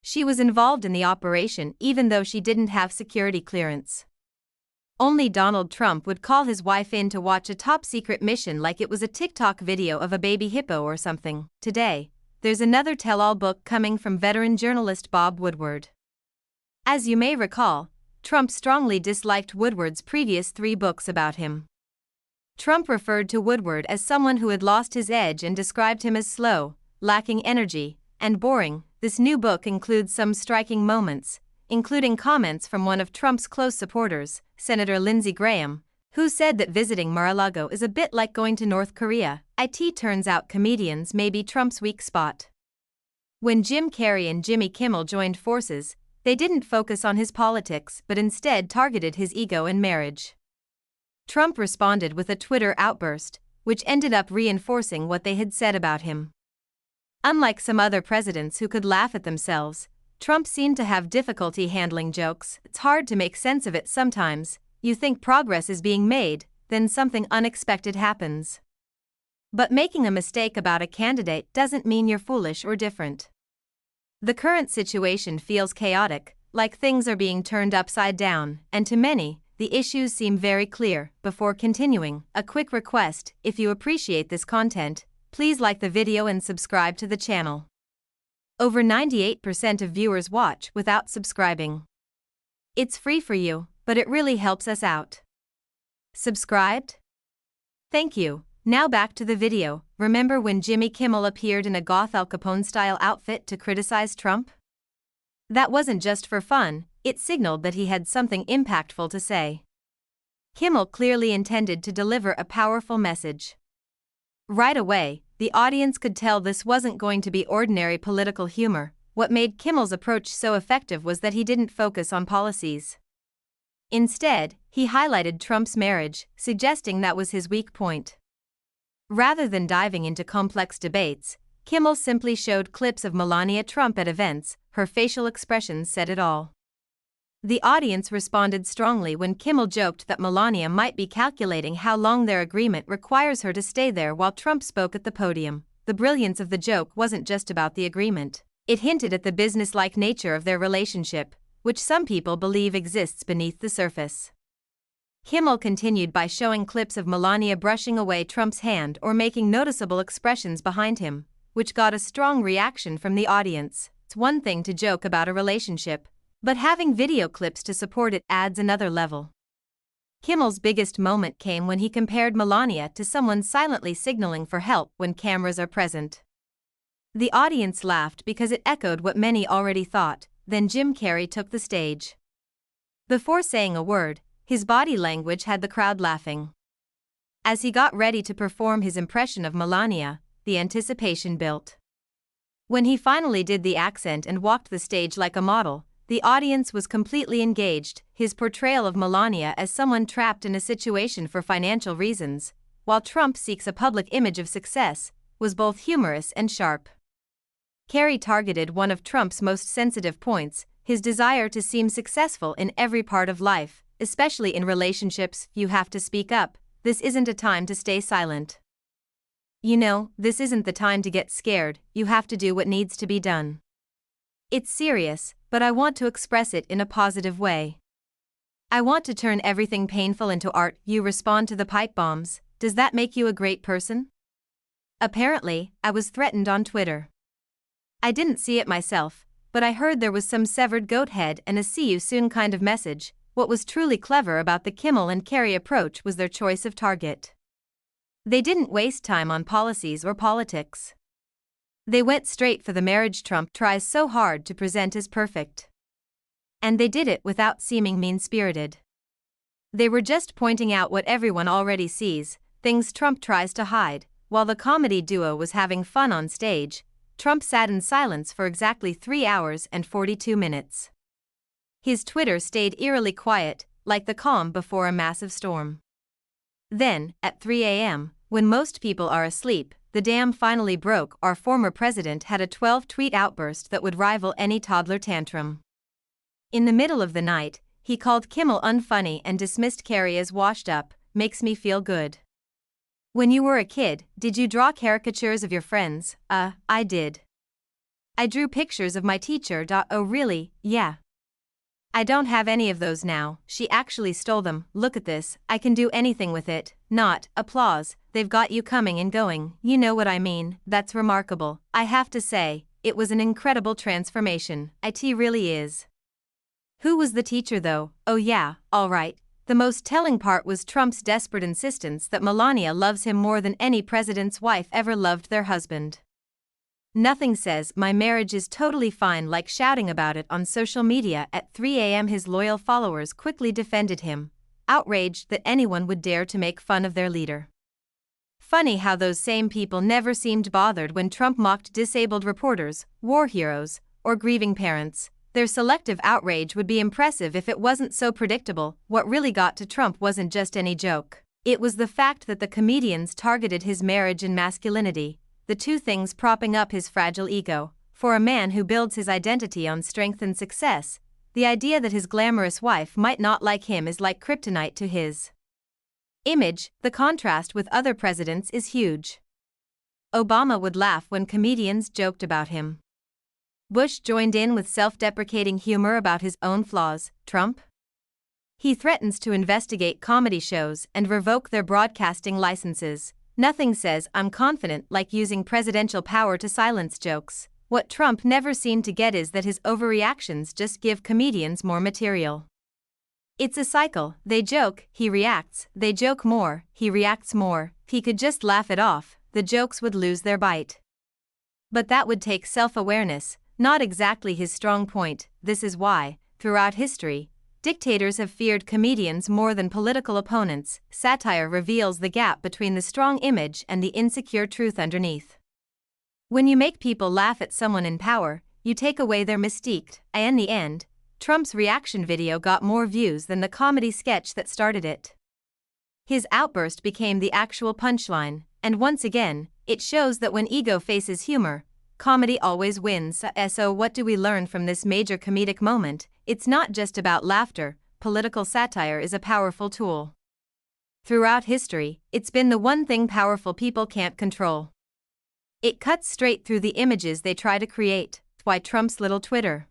She was involved in the operation even though she didn't have security clearance. Only Donald Trump would call his wife in to watch a top-secret mission like it was a TikTok video of a baby hippo or something. Today, there's another tell-all book coming from veteran journalist Bob Woodward. As you may recall, Trump strongly disliked Woodward's previous 3 books about him. Trump referred to Woodward as someone who had lost his edge and described him as slow, lacking energy, and boring. This new book includes some striking moments, including comments from one of Trump's close supporters, Senator Lindsey Graham, who said that visiting Mar-a-Lago is a bit like going to North Korea. It turns out comedians may be Trump's weak spot. When Jim Carrey and Jimmy Kimmel joined forces, they didn't focus on his politics but instead targeted his ego and marriage. Trump responded with a Twitter outburst, which ended up reinforcing what they had said about him. Unlike some other presidents who could laugh at themselves, Trump seemed to have difficulty handling jokes. It's hard to make sense of it sometimes. You think progress is being made, then something unexpected happens. But making a mistake about a candidate doesn't mean you're foolish or different. The current situation feels chaotic, like things are being turned upside down, and to many, the issues seem very clear. Before continuing, a quick request: if you appreciate this content, please like the video and subscribe to the channel. Over 98% of viewers watch without subscribing. It's free for you, but it really helps us out. Subscribed? Thank you. Now back to the video. Remember when Jimmy Kimmel appeared in a goth Al Capone-style outfit to criticize Trump? That wasn't just for fun, it signaled that he had something impactful to say. Kimmel clearly intended to deliver a powerful message. Right away, the audience could tell this wasn't going to be ordinary political humor. What made Kimmel's approach so effective was that he didn't focus on policies. Instead, he highlighted Trump's marriage, suggesting that was his weak point. Rather than diving into complex debates, Kimmel simply showed clips of Melania Trump at events. Her facial expressions said it all. The audience responded strongly when Kimmel joked that Melania might be calculating how long their agreement requires her to stay there while Trump spoke at the podium. The brilliance of the joke wasn't just about the agreement. It hinted at the business-like nature of their relationship, which some people believe exists beneath the surface. Kimmel continued by showing clips of Melania brushing away Trump's hand or making noticeable expressions behind him, which got a strong reaction from the audience. It's one thing to joke about a relationship, but having video clips to support it adds another level. Kimmel's biggest moment came when he compared Melania to someone silently signaling for help when cameras are present. The audience laughed because it echoed what many already thought. Then Jim Carrey took the stage. Before saying a word, his body language had the crowd laughing. As he got ready to perform his impression of Melania, the anticipation built. When he finally did the accent and walked the stage like a model, the audience was completely engaged. His portrayal of Melania as someone trapped in a situation for financial reasons, while Trump seeks a public image of success, was both humorous and sharp. Carrey targeted one of Trump's most sensitive points, his desire to seem successful in every part of life, especially in relationships. You have to speak up. This isn't a time to stay silent. You know, this isn't the time to get scared. You have to do what needs to be done. It's serious, but I want to express it in a positive way. I want to turn everything painful into art. You respond to the pipe bombs. Does that make you a great person? Apparently, I was threatened on Twitter. I didn't see it myself, but I heard there was some severed goat head and a see you soon kind of message. What was truly clever about the Kimmel and Carrey approach was their choice of target. They didn't waste time on policies or politics. They went straight for the marriage Trump tries so hard to present as perfect. And they did it without seeming mean-spirited. They were just pointing out what everyone already sees, things Trump tries to hide. While the comedy duo was having fun on stage, Trump sat in silence for exactly 3 hours and 42 minutes. His Twitter stayed eerily quiet, like the calm before a massive storm. Then, at 3 a.m., when most people are asleep, the dam finally broke. Our former president had a 12-tweet outburst that would rival any toddler tantrum. In the middle of the night, he called Kimmel unfunny and dismissed Carrey as washed up. Makes me feel good. When you were a kid, did you draw caricatures of your friends? I did. I drew pictures of my teacher. Oh really, yeah. I don't have any of those now, she actually stole them, look at this, I can do anything with it, not, applause, they've got you coming and going, you know what I mean, that's remarkable, I have to say, it was an incredible transformation, it really is. Who was the teacher though? Oh yeah, alright. The most telling part was Trump's desperate insistence that Melania loves him more than any president's wife ever loved their husband. Nothing says my marriage is totally fine like shouting about it on social media at 3 a.m. His loyal followers quickly defended him, outraged that anyone would dare to make fun of their leader. Funny how those same people never seemed bothered when Trump mocked disabled reporters, war heroes, or grieving parents. Their selective outrage would be impressive if it wasn't so predictable. What really got to Trump wasn't just any joke. It was the fact that the comedians targeted his marriage and masculinity, the two things propping up his fragile ego. For a man who builds his identity on strength and success, the idea that his glamorous wife might not like him is like kryptonite to his image. The contrast with other presidents is huge. Obama would laugh when comedians joked about him. Bush joined in with self-deprecating humor about his own flaws. Trump? He threatens to investigate comedy shows and revoke their broadcasting licenses. Nothing says I'm confident like using presidential power to silence jokes. What Trump never seemed to get is that his overreactions just give comedians more material. It's a cycle, they joke, he reacts, they joke more, he reacts more, he could just laugh it off, the jokes would lose their bite. But that would take self-awareness, not exactly his strong point. This is why, throughout history, dictators have feared comedians more than political opponents. Satire reveals the gap between the strong image and the insecure truth underneath. When you make people laugh at someone in power, you take away their mystique. In the end, Trump's reaction video got more views than the comedy sketch that started it. His outburst became the actual punchline, and once again, it shows that when ego faces humor, comedy always wins. So what do we learn from this major comedic moment? It's not just about laughter. Political satire is a powerful tool. Throughout history, it's been the one thing powerful people can't control. It cuts straight through the images they try to create. Why Trump's little Twitter